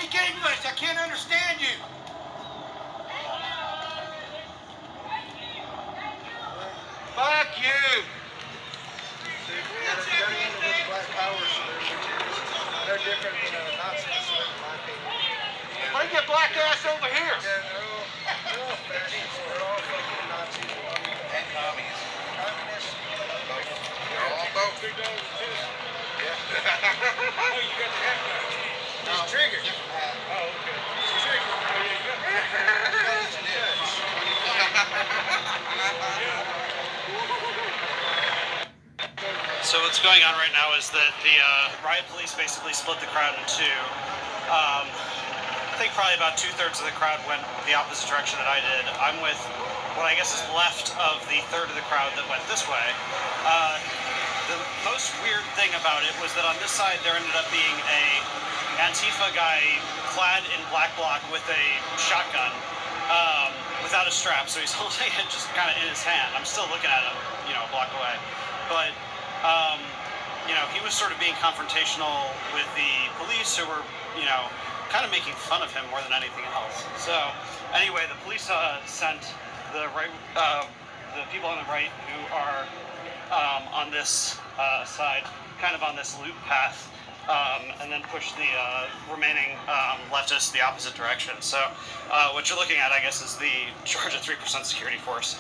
speak English. I can't understand you. Fuck you. They're different than Nazis, in my opinion. Bring your black ass over here. Yeah, they're all fascists. They're all fucking Nazis. And commies. Communists. They're all both. Yeah. Oh, you got the hat back. He's triggered. Oh, okay. He's triggered. Oh, yeah, you got So what's going on right now is that the riot police basically split the crowd in two. I think probably about 2/3 of the crowd went the opposite direction that I did. I'm with what I guess is left of the third of the crowd that went this way. The most weird thing about it was that on this side there ended up being a Antifa guy clad in black bloc with a shotgun without a strap, so he's holding it just kind of in his hand. I'm still looking at him, a block away. But he was sort of being confrontational with the police who were, kind of making fun of him more than anything else. So anyway, the police sent the people on the right who are on this side, kind of on this loop path, and then push the remaining leftists the opposite direction. So what you're looking at, I guess, is the Georgia 3% security force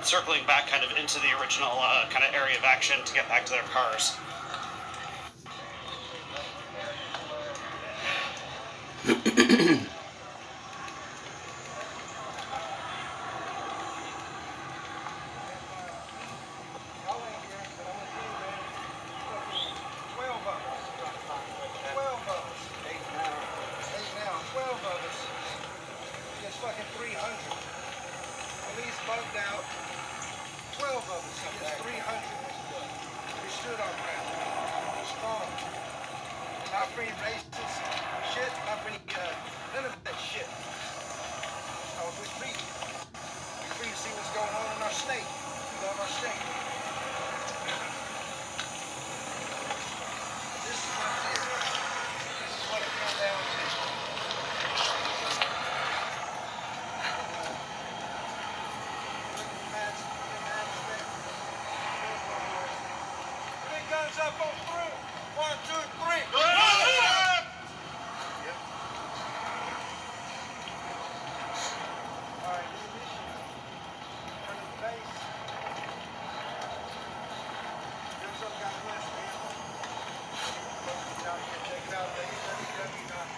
circling back kind of into the original kind of area of action to get back to their cars. Fucking 300. Police bugged out. 12 of us against 300. We stood our ground. Strong. Not for any racist shit. Not for any, none of that shit. We're free. We're free to see what's going on in our state. We love our state. This is what's here. This is what it comes down to. Guns up on through. 1, 2, 3. Yep. All right, ignition. Turn the base. There's some guy west, man. Check it out, www.security.com.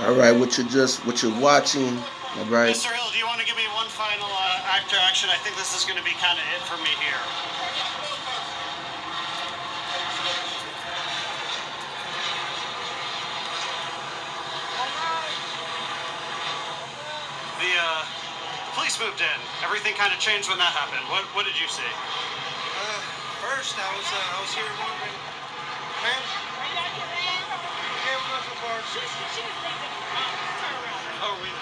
All right, what you're watching, all right. Mr. Hill, do you want to give me one final action? I think this is going to be kind of it for me here. The police moved in. Everything kind of changed when that happened. What did you see? First, I was here wondering, man. Yeah, we're going to the bar. Oh, we.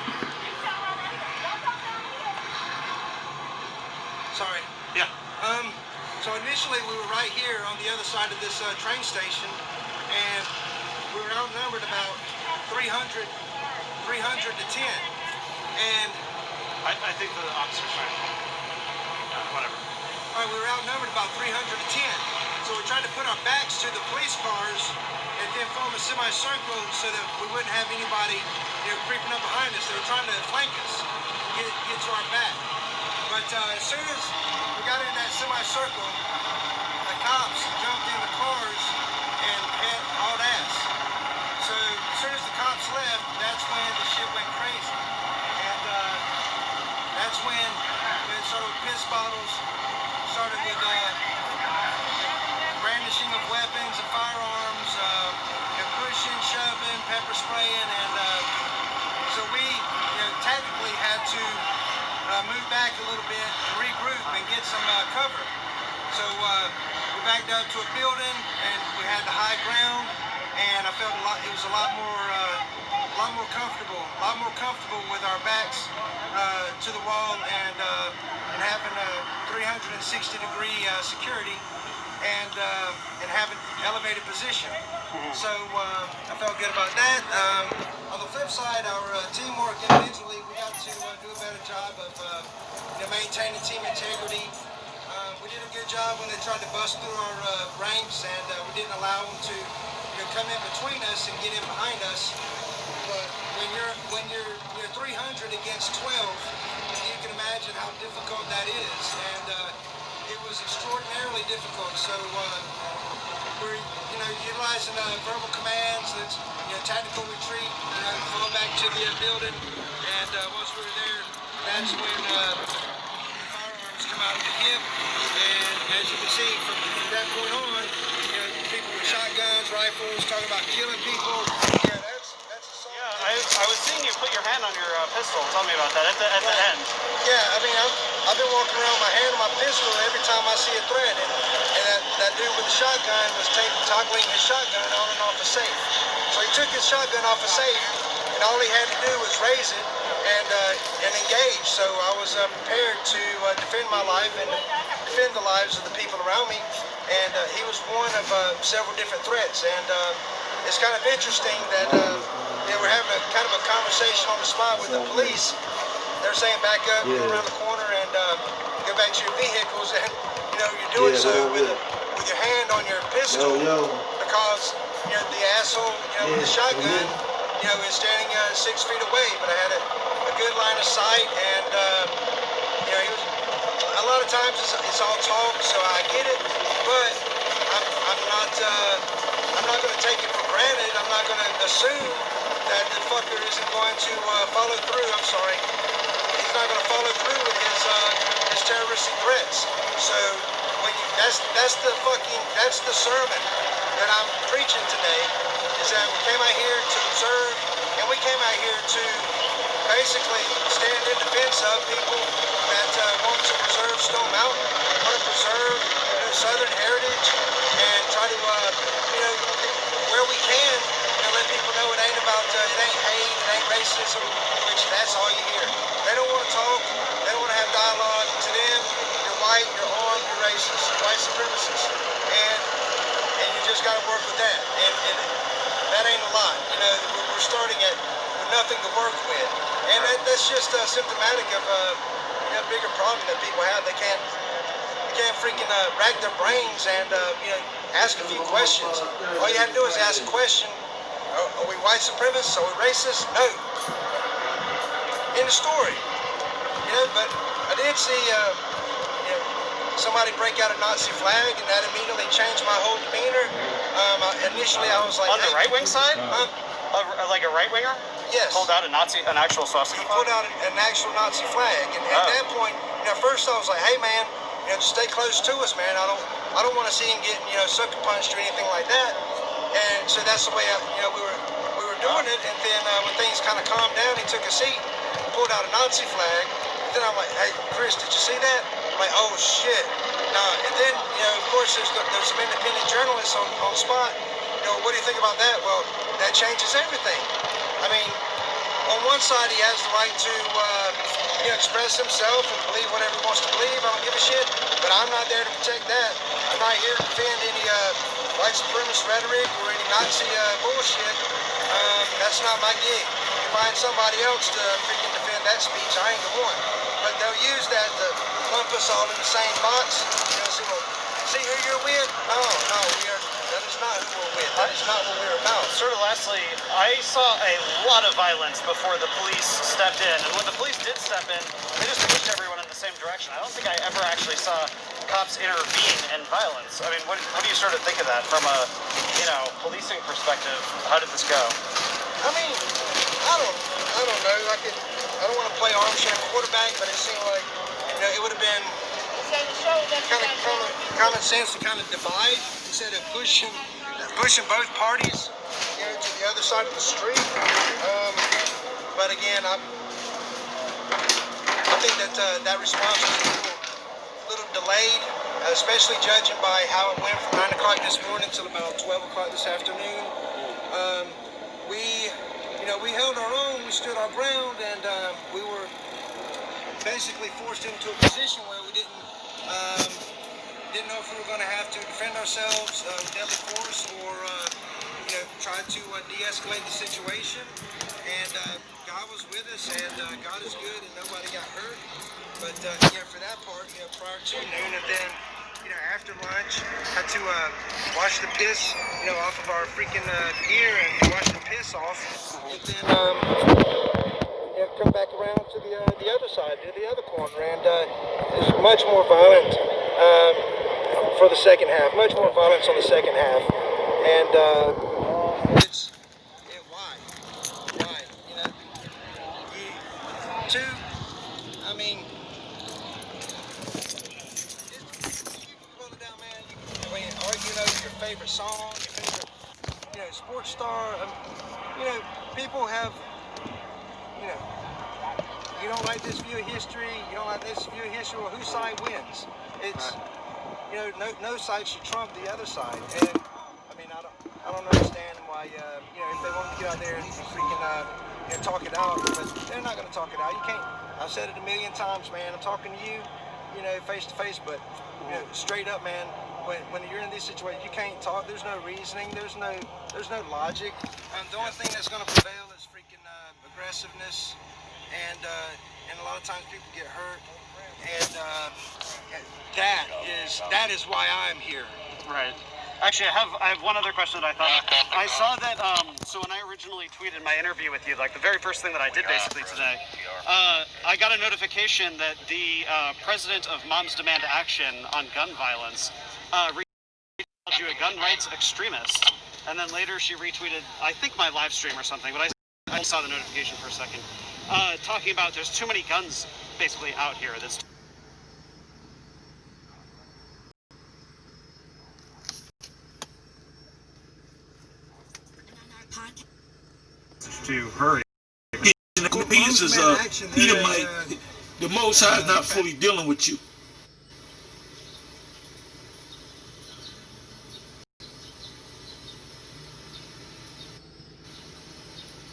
Sorry. Yeah. So initially we were right here on the other side of this train station, and we were outnumbered about 300 to 10. And I think the officer's right. Whatever. all right, we were outnumbered about 300 to 10. So we tried to put our backs to the police cars and then form a semicircle so that we wouldn't have anybody, creeping up behind us. They were trying to flank us, get to our back. But as soon as we got in that semicircle, the cops jumped in the cars and had hauled ass. So as soon as the cops left, that's when the shit went crazy. And that's when it started with piss bottles, started with brandishing of weapons and firearms, pushing, shoving, pepper spraying, and so we tactically had to move back a little bit and regroup and get some cover. So we backed up to a building and we had the high ground, and I felt it was a lot more comfortable with our backs to the wall and having a 360-degree security and having elevated position. So I felt good about that. On the flip side, our teamwork individually, we got to do a better job of maintaining team integrity. We did a good job when they tried to bust through our ranks, and we didn't allow them to come in between us and get in behind us. But when you're 300 against 12, you can imagine how difficult that is, and it was extraordinarily difficult. So we're utilizing verbal commands, that's tactical retreat, fall back to the building, and once we were there, that's when firearms come out of the hip, and as you can see from that point on, people with shotguns, rifles, talking about killing people. Yeah, that's assault. Yeah, I was seeing you put your hand on your pistol. Tell me about that at the end. Yeah, I mean, I've been walking around with my hand on my pistol every time I see a threat, and that dude with the shotgun was toggling his shotgun on and off a safe. So he took his shotgun off a safe, and all he had to do was raise it and engage. So I was prepared to defend my life and defend the lives of the people around me. And he was one of several different threats. And it's kind of interesting that we're having kind of a conversation on the spot with the police. They're saying back up, go around the corner, and go back to your vehicles. And you're doing so with your hand on your pistol because the asshole with the shotgun is standing 6 feet away. But I had a good line of sight, and he was. A lot of times it's all talk, so I get it, but I'm not going to take it for granted. I'm not going to assume that the fucker isn't going to follow through. I'm sorry, he's not going to follow through with his terroristic threats. So that's the sermon that I'm preaching today. Is that we came out here to observe, and we came out here to basically stand in defense of people that want to preserve Stone Mountain, want to preserve Southern heritage, and try to, where we can, let people know it ain't about, it ain't hate, it ain't racism, which that's all you hear. They don't want to talk, they don't want to have dialogue. To them, you're white, you're armed, you're racist, you're white supremacist, and you just got to work with that. And that ain't a lot. We're starting with nothing to work with, and that's just symptomatic of a bigger problem that people have. They can't freaking rack their brains and ask a few questions. All you have to do is ask a question. Are we white supremacists? Are we racist? No. End of story. But I did see somebody break out a Nazi flag, and that immediately changed my whole demeanor. Initially, I was like, on the right wing side, like a right winger. Yes. pulled out an actual swastika He flag? pulled out an actual Nazi flag, and at that point, first I was like, "Hey, man, just stay close to us, man. I don't want to see him getting, sucker punched or anything like that." And so that's the way we were doing it. And then when things kind of calmed down, he took a seat, pulled out a Nazi flag. And then I'm like, "Hey, Chris, did you see that?" I'm like, "Oh shit." And then of course, there's some independent journalists on spot. What do you think about that? Well, that changes everything. I mean, on one side, he has the right to express himself and believe whatever he wants to believe. I don't give a shit. But I'm not there to protect that. I'm not here to defend any white supremacist rhetoric or any Nazi bullshit. That's not my gig. You find somebody else to freaking defend that speech. I ain't the one. But they'll use that to lump us all in the same box. See who you're with? No, that is not who we're with. That is not what we're about. Sort of lastly, I saw a lot of violence before the police stepped in, and when the police did step in, they just pushed everyone in the same direction. I don't think I ever actually saw cops intervene in violence. I mean, what do you sort of think of that from a, policing perspective? How did this go? I mean, I don't know. I don't want to play armchair quarterback, but it seemed like, it would have been kind of common sense to kind of divide instead of pushing both parties, to the other side of the street. But again, I think that response was a little delayed, especially judging by how it went from 9 o'clock this morning till about 12 o'clock this afternoon. We held our own, we stood our ground, and we were basically forced into a position where we didn't know if we were going to have to defend ourselves with deadly force or try to de-escalate the situation. And God was with us, and God is good, and nobody got hurt. But for that part, prior to noon, and then after lunch, had to wash the piss off of our freaking gear and wash the piss off, and then come back around to the other side, to the other corner, and it's much more violent for the second half. Much more violence on the second half, and why? I mean, pull it down, man. Your favorite song, your favorite, sports star. People have, you don't like this view of history. You don't like this view of history. Well, whose side wins? It's, no side should trump the other side. And I mean, I don't understand why, if they want to get out there and freaking, talk it out, but they're not going to talk it out. You can't. I've said it a million times, man. I'm talking to you, face to face, but straight up, man. When you're in these situations, you can't talk. There's no reasoning. There's no logic. The only thing that's going to prevail is freaking aggressiveness, and a lot of times people get hurt, and that is why I'm here. Right. Actually, I have one other question that I thought of. I saw that, so when I originally tweeted my interview with you, like the very first thing that I did basically today, I got a notification that the president of Moms Demand Action on gun violence called you a gun rights extremist. And then later she retweeted, I think my live stream or something, but I saw the notification for a second, talking about there's too many guns basically out here. That's to hurry. The piece is the Most High is not fully dealing with you.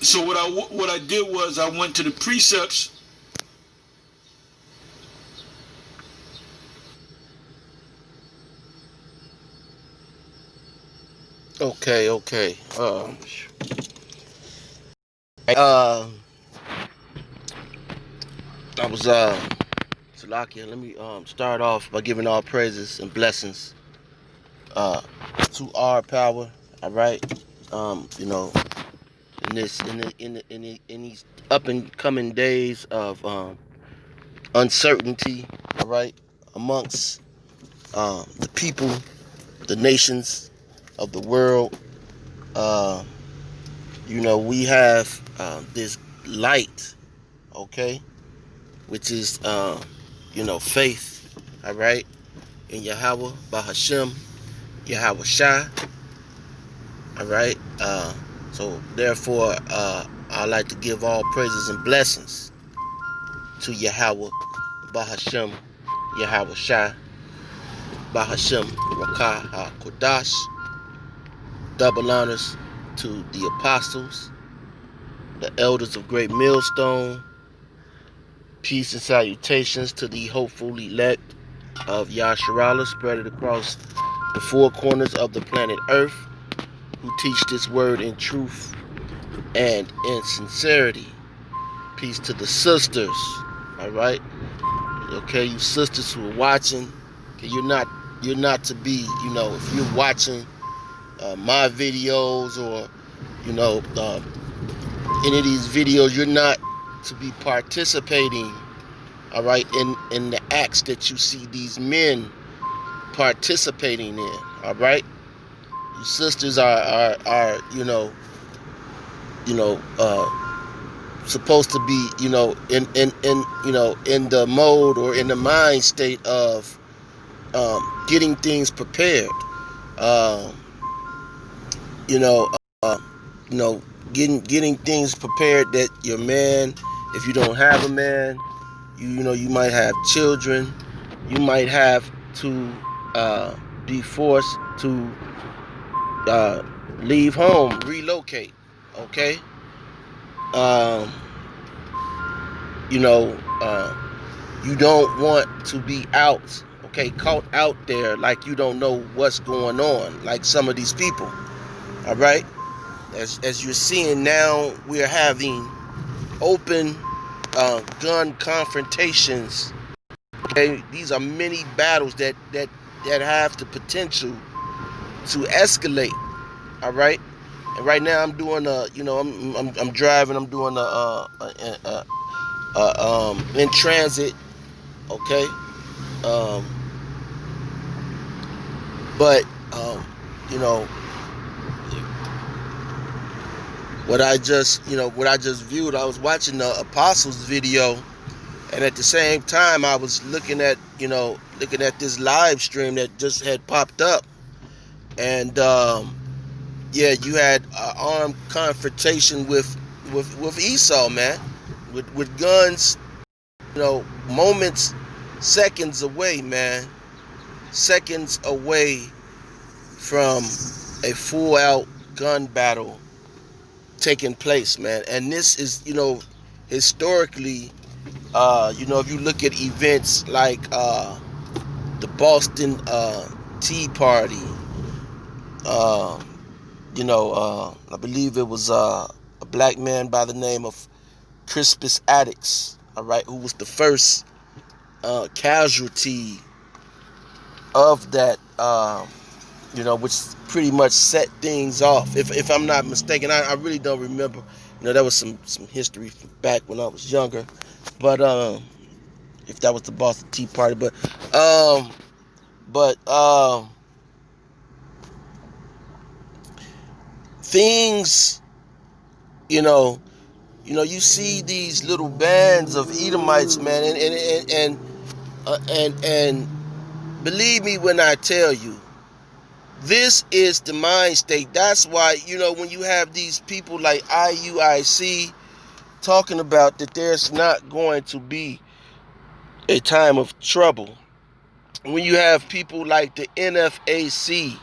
So what I did was I went to the precepts. Okay. I was Salakia. Let me start off by giving all praises and blessings to our power. All right, in these up and coming days of uncertainty. All right, amongst the people, the nations of the world. We have this light, okay, which is faith, all right, in Yahweh Bahashem, Yahweh Shai, all right. So therefore, I like to give all praises and blessings to Yahweh Bahashem, Yahweh Shai, Bahashem Rakah HaKodash. Double honors to the apostles, the elders of Great Millstone. Peace and salutations to the hopeful elect of Yasharala spread across the four corners of the planet Earth, who teach this word in truth and in sincerity. Peace to the sisters, all right? Okay, you sisters who are watching, okay, you're not to be, if you're watching my videos or, any of these videos, you're not to be participating, all right, in the acts that you see these men participating in, all right. You sisters are supposed to be, in the mode or in the mind state of getting things prepared, um, you know, uh, getting things prepared that your man, if you don't have a man, you might have children, you might have to be forced to leave home, relocate, okay? Um, you know, you don't want to be out, okay, caught out there like you don't know what's going on, like some of these people, all right? As you're seeing now, we're having open gun confrontations. Okay, these are many battles that have the potential to escalate. All right, and right now I'm doing I'm driving. I'm doing in transit. Okay, um, but you know what I just viewed. I was watching the Apostles video, and at the same time I was looking at this live stream that just had popped up, and yeah, you had an armed confrontation with Esau, man, with guns, moments, seconds away, man, seconds away from a full out gun battle taking place, man. And this is, historically, if you look at events like the Boston Tea Party, I believe it was a black man by the name of Crispus Attucks, all right, who was the first casualty of that, which pretty much set things off. If I'm not mistaken, I really don't remember. That was some history from back when I was younger, but if that was the Boston Tea Party, but things, you see these little bands of Edomites, man, and believe me when I tell you, this is the mind state. That's why, when you have these people like IUIC talking about that there's not going to be a time of trouble, when you have people like the NFAC,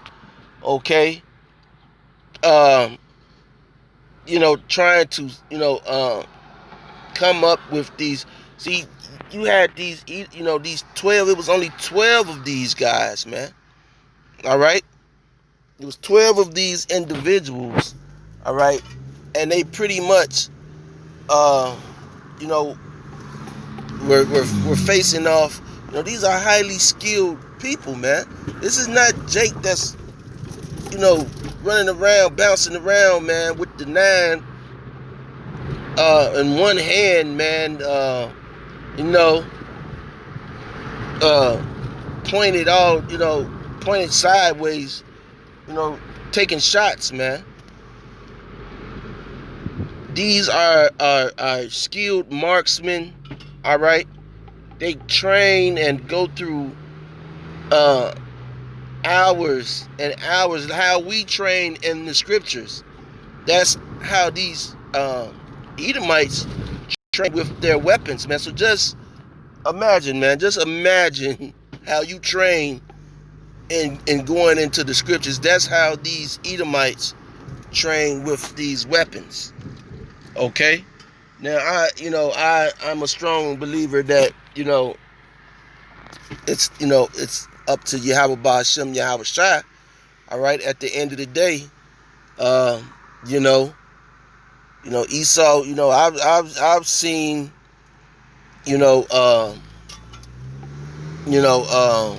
okay, trying to, come up with these. See, you had these, these 12, it was only 12 of these guys, man. All right? It was 12 of these individuals, all right? And they pretty much, we're facing off. These are highly skilled people, man. This is not Jake that's, running around, bouncing around, man, with the 9 in one hand, man, pointed sideways, taking shots, man. These are skilled marksmen, all right? They train and go through uh, hours and hours. How we train in the scriptures. That's how these Edomites train with their weapons, man. So just imagine, man. Just imagine how you train in going into the scriptures. That's how these Edomites train with these weapons. Okay. Now I'm a strong believer that it's up to Yahweh Ba'ashem Yahweh Shai. All right. At the end of the day, um, you know, Esau. I've seen you know you know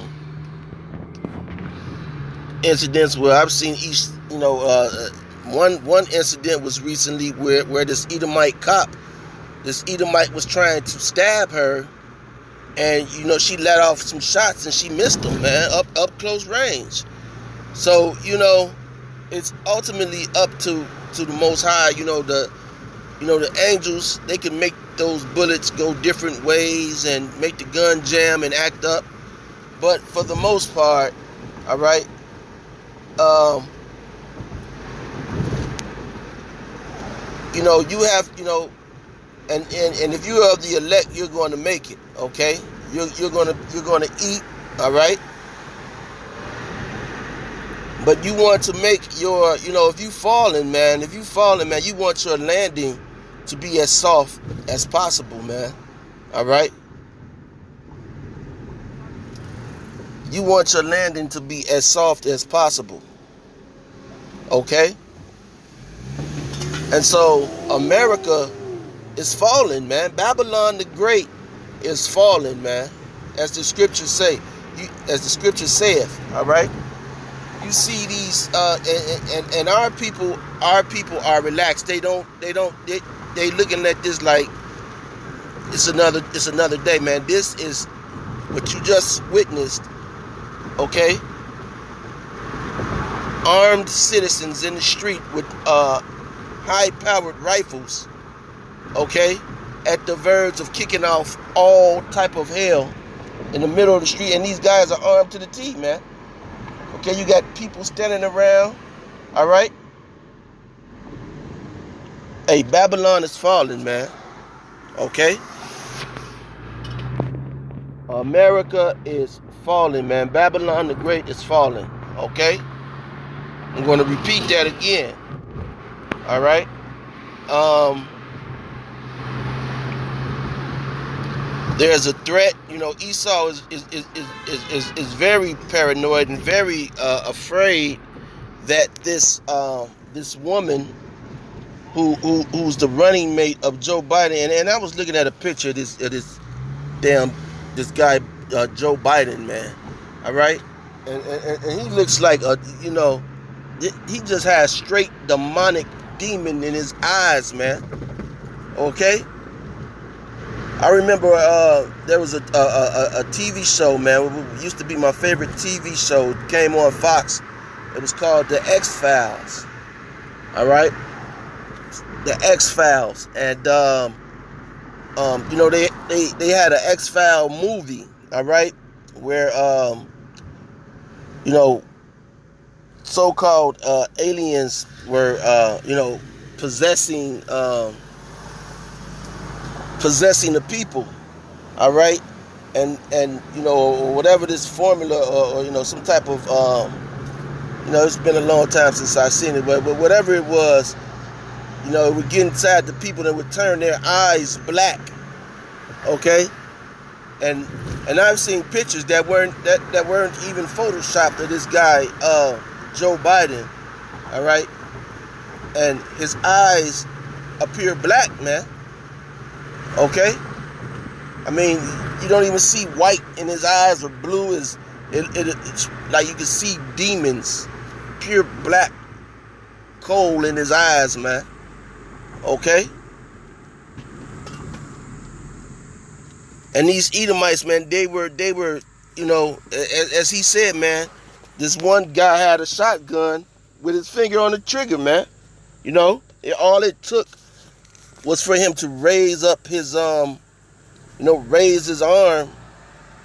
incidents where I've seen each one incident was recently where this Edomite was trying to stab her, and she let off some shots and she missed them, man, up close range. So it's ultimately up to the Most High. The angels, they can make those bullets go different ways and make the gun jam and act up, but for the most part, all right, you have and if you are the elect, you're going to make it. Okay, you're going to eat. All right, but you want to make your if you falling, man, you want your landing to be as soft as possible, man. All right, you want your landing to be as soft as possible. Okay, and so America is falling, man. Babylon the Great is falling, man. As the scriptures say, as the scripture saith, all right. You see these, and our people are relaxed. They looking at this like it's another day, man. This is what you just witnessed, okay? Armed citizens in the street with high-powered rifles, okay, at the verge of kicking off all type of hell in the middle of the street, and these guys are armed to the teeth, man. Okay, you got people standing around, all right? Hey, Babylon is falling, man, okay? America is falling, man. Babylon the Great is falling, okay? I'm going to repeat that again, all right? There's a threat. Esau is very paranoid and very afraid that this woman who's the running mate of Joe Biden, and I was looking at a picture of this guy Joe Biden, man. All right, and he looks like he just has straight demonic demon in his eyes, man. Okay. I remember there was a TV show, man. It used to be my favorite TV show. It came on Fox. It was called The X-Files. All right, The X-Files, and they had an X-File movie. All right, where so-called aliens were possessing the people, all right, and whatever this formula or some type of it's been a long time since I've seen it, but whatever it was, it would get inside the people and would turn their eyes black, okay, and I've seen pictures that weren't even photoshopped of this guy Joe Biden, all right, and his eyes appear black, man. Okay, I mean, you don't even see white in his eyes or blue. It's like you can see demons, pure black coal in his eyes, man. Okay, and these Edomites, man, they were, as he said, man. This one guy had a shotgun with his finger on the trigger, man. All it took was for him to raise up his raise his arm,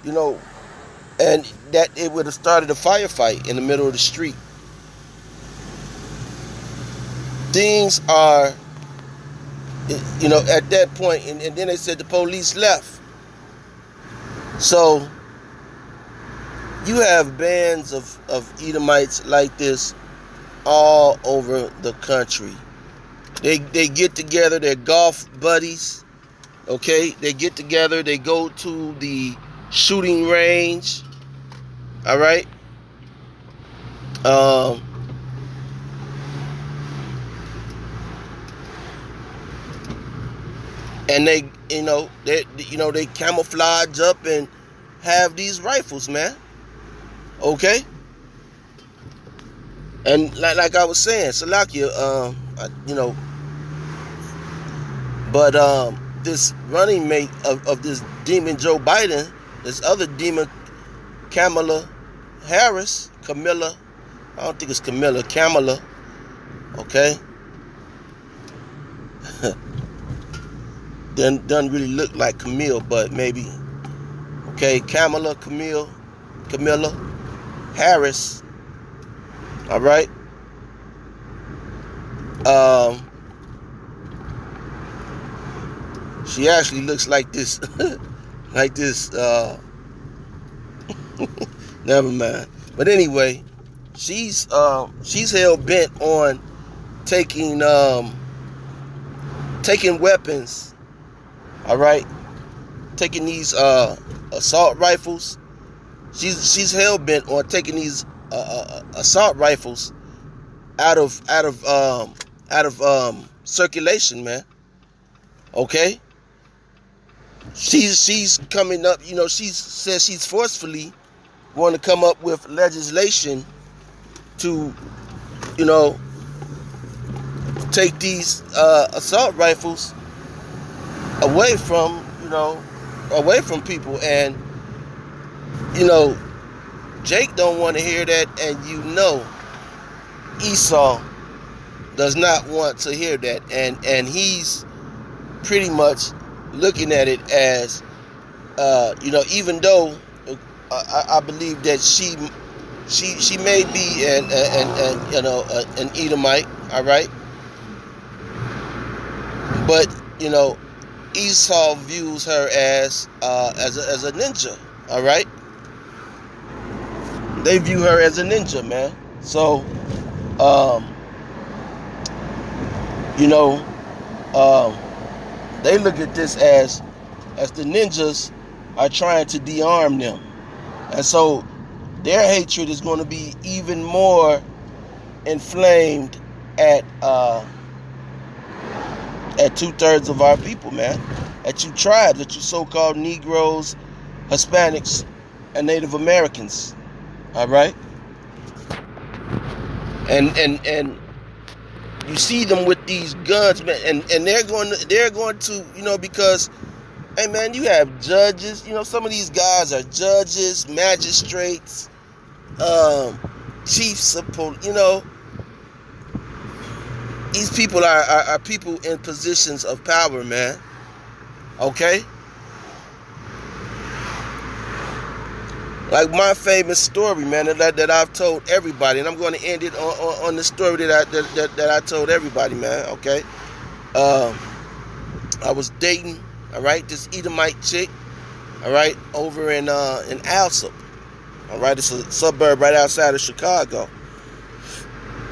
you know, and that it would have started a firefight in the middle of the street. Things are, at that point, and then they said the police left. So you have bands of Edomites like this all over the country. They get together, they're golf buddies, okay? They get together, they go to the shooting range, all right? And they camouflage up and have these rifles, man. Okay? And like I was saying, Salakia, but this running mate of this demon Joe Biden, this other demon Kamala Harris, Camilla, I don't think it's Camilla, Kamala, okay? Doesn't really look like Camille, but maybe, okay, Camilla Harris, all right? She actually looks like this, like this, never mind. But anyway, she's hell bent on taking weapons, all right? Taking these assault rifles. She's hell bent on taking these assault rifles out of circulation, man. Okay? She's coming up, she says she's forcefully going to come up with legislation to, take these assault rifles away from people. And Jake don't want to hear that, and Esau does not want to hear that, and he's pretty much looking at it as even though I believe that she may be an Edomite, all right, but Esau views her as a ninja, all right. They view her as a ninja, man. So they look at this as the ninjas are trying to de-arm them. And so their hatred is going to be even more inflamed at 2/3 of our people, man. At you tribes, at you so-called Negroes, Hispanics, and Native Americans. All right? And you see them with these guns, man, and they're going to because, hey man, you have judges, some of these guys are judges, magistrates, chiefs of police, these people are people in positions of power, man. Okay? Like my famous story, man, that I've told everybody, and I'm going to end it on the story that I told everybody, man. Okay, I was dating, all right, this Edomite chick, all right, over in Alsop, all right, it's a suburb right outside of Chicago.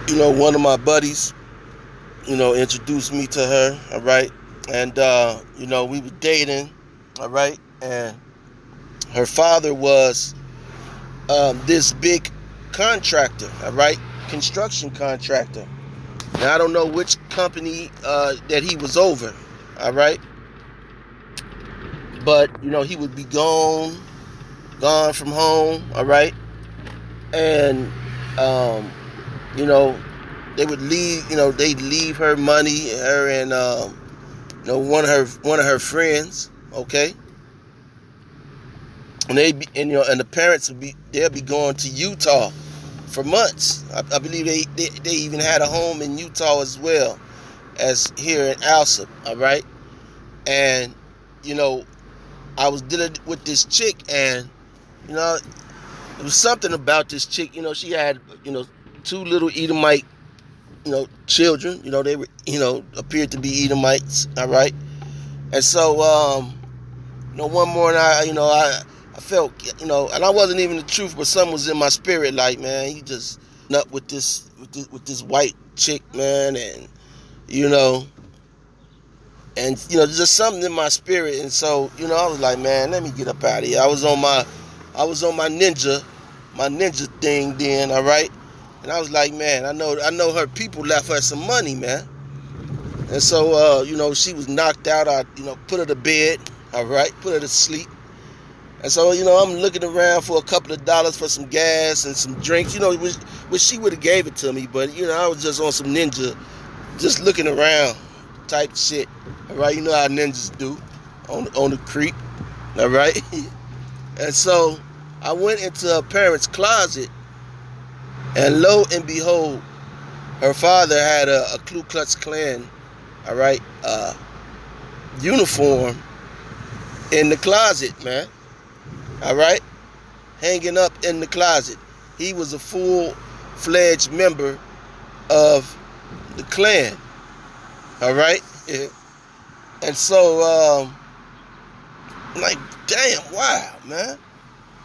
One of my buddies, introduced me to her, all right, and we were dating, all right, and her father was this big contractor, all right, construction contractor. Now I don't know which company that he was over, all right, but he would be gone from home, all right, and they would leave, they'd leave her money, her and one of her friends, okay. And and the parents they'll be going to Utah for months. I believe they even had a home in Utah as well. as here in Alsip, all right? And, you know, I was dealing with this chick, and, you know, there was something about this chick. You know, she had, you know, two little Edomite, you know, children. You know, they were, you know, appeared to be Edomites, all right? And so, you know, one morning, I felt, you know, and I wasn't even the truth, but something was in my spirit, like, man, you just up with this white chick, man, and, you know, just something in my spirit. And so, you know, I was like, man, let me get up out of here. I was on my ninja thing then, all right? And I was like, man, I know her people left her some money, man. And so, you know, she was knocked out. I, you know, put her to bed, all right, put her to sleep. And so, you know, I'm looking around for a couple of dollars for some gas and some drinks, you know, which she would have gave it to me. But, you know, I was just on some ninja, just looking around type shit, all right? You know how ninjas do on the creek, all right? And so I went into her parents' closet, and lo and behold, her father had a Ku Klux Klan, all right, uniform in the closet, man, all right, hanging up in the closet. He was a full-fledged member of the Klan, all right? And so, I'm like, damn, wow, man.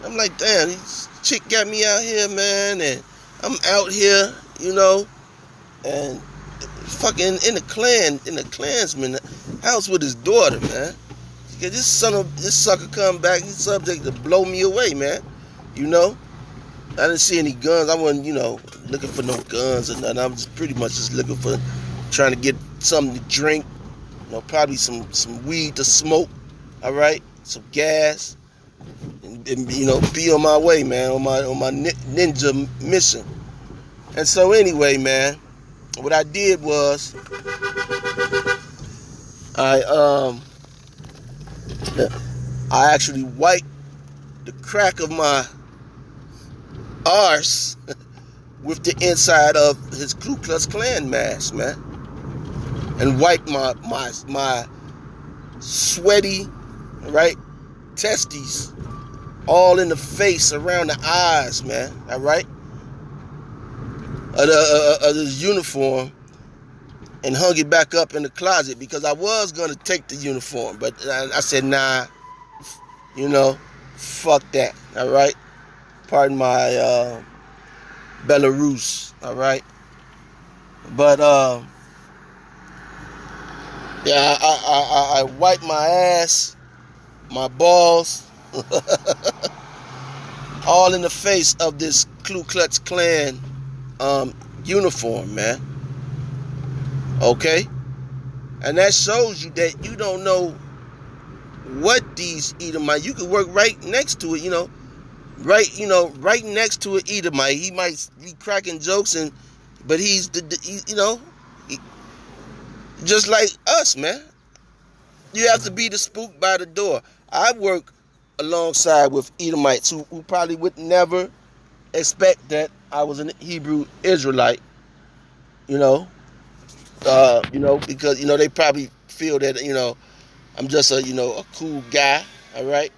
I'm like, damn, this chick got me out here, man, and I'm out here, you know, and fucking in the Klansman house with his daughter, man. This sucker come back, he's subject to blow me away, man. You know? I didn't see any guns. I wasn't, you know, looking for no guns or nothing. I was pretty much just looking for trying to get something to drink, you know, probably some weed to smoke, all right, some gas, and you know, be on my way, man, on my ninja mission. And so anyway, man, what I did was I actually wiped the crack of my arse with the inside of his Ku Klux Klan mask, man, and wiped my sweaty, right, testes all in the face, around the eyes, man, all right, of this uniform, and hung it back up in the closet, because I was going to take the uniform, but I said, nah, you know, fuck that, all right? Pardon my Belarus, all right? But, yeah, I wiped my ass, my balls, all in the face of this Ku Klux Klan uniform, man. Okay? And that shows you that you don't know what these Edomites, you could work right next to it, you know, right next to an Edomite. He might be cracking jokes, but he's just like us, man. You have to be the spook by the door. I work alongside with Edomites who probably would never expect that I was an Hebrew Israelite, you know, because, you know, they probably feel that, you know, I'm just a cool guy, all right?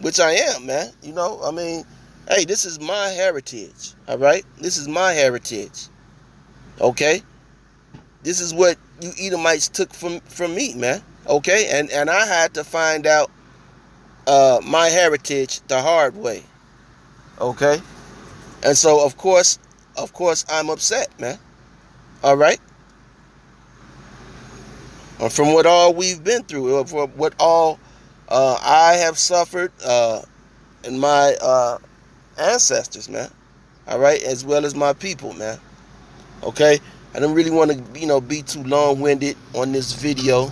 Which I am, man. You know, I mean, hey, this is my heritage, all right? This is my heritage, okay? This is what you Edomites took from me, man, okay? And I had to find out my heritage the hard way, okay? And so, of course, I'm upset, man, all right? From what all we've been through, for what all I have suffered, and my ancestors, man, all right, as well as my people, man, okay? I don't really want to, you know, be too long-winded on this video,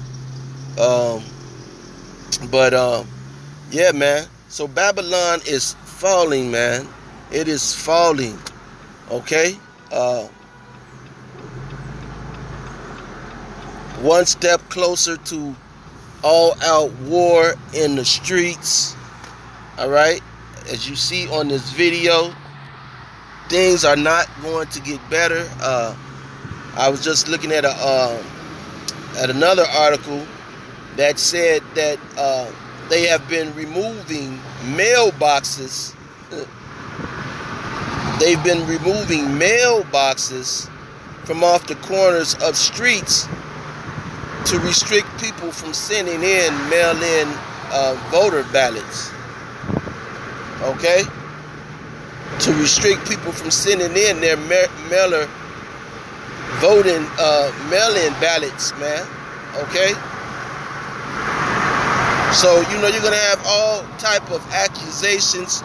but yeah, man, so Babylon is falling, man. It is falling, okay? One step closer to all-out war in the streets, all right? As you see on this video, things are not going to get better. I was just looking at a at another article that said that they have been removing mailboxes. They've been removing mailboxes from off the corners of streets to restrict people from sending in mail-in voter ballots. Okay? To restrict people from sending in their mail-in ballots, man. Okay? So, you know, you're going to have all type of accusations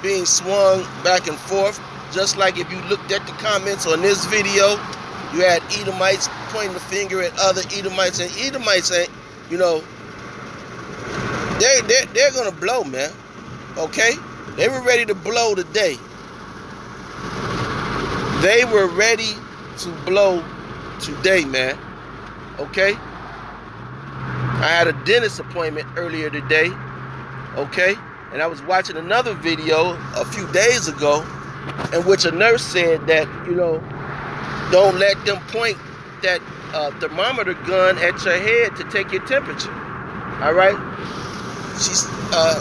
being swung back and forth. Just like if you looked at the comments on this video, you had Edomites pointing the finger at other Edomites, and Edomites ain't, you know, they're gonna blow, man. Okay? They were ready to blow today. They were ready to blow today, man. Okay? I had a dentist appointment earlier today. Okay? And I was watching another video a few days ago in which a nurse said that, you know, don't let them point that thermometer gun at your head to take your temperature. All right? She's,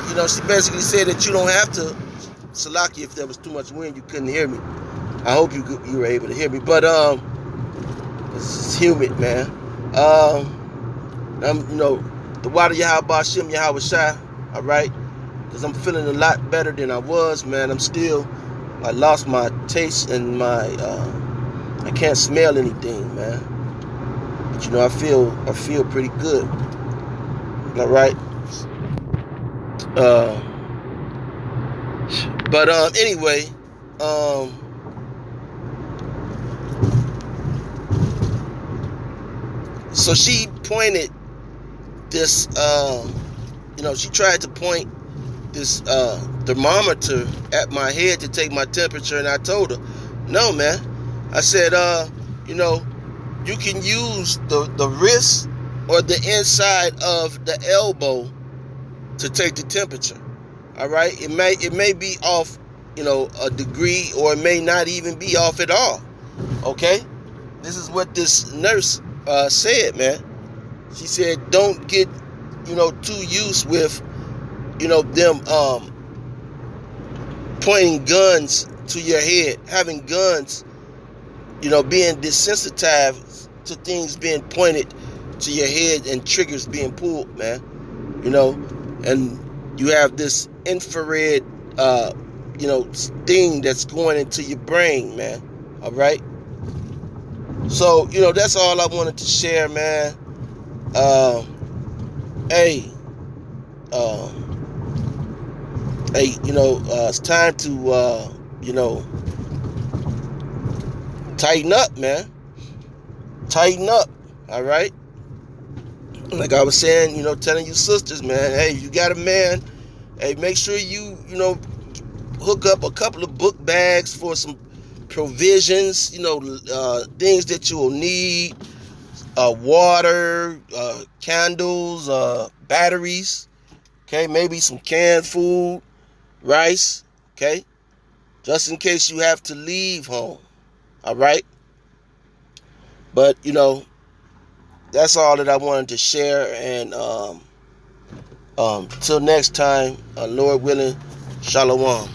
you know, she basically said that you don't have to. Salaki, if there was too much wind, you couldn't hear me. I hope you were able to hear me. But it's humid, man. You know, the water Yahweh Shem Yahweh Shai. All right? Because I'm feeling a lot better than I was, man. I lost my taste and my, I can't smell anything, man. But, you know, I feel pretty good. All right? But anyway, so she pointed this, you know, she tried to point this thermometer at my head to take my temperature, and I told her, no, man. I said, you know, you can use the wrist or the inside of the elbow to take the temperature. All right? It may be off, you know, a degree, or it may not even be off at all. Okay? This is what this nurse said, man. She said, don't get, you know, too used with, you know, them pointing guns to your head, having guns, you know, being desensitized to things being pointed to your head and triggers being pulled, man. You know, and you have this infrared, you know, thing that's going into your brain, man. All right. So, you know, that's all I wanted to share, man. Hey, you know, it's time to, you know, tighten up, man. Tighten up, all right? Like I was saying, you know, telling you sisters, man, hey, you got a man, hey, make sure you know, hook up a couple of book bags for some provisions, you know, things that you will need, water, candles, batteries, okay, maybe some canned food, rice, okay, just in case you have to leave home, all right? But, you know, that's all that I wanted to share, and till next time, Lord willing, shalom.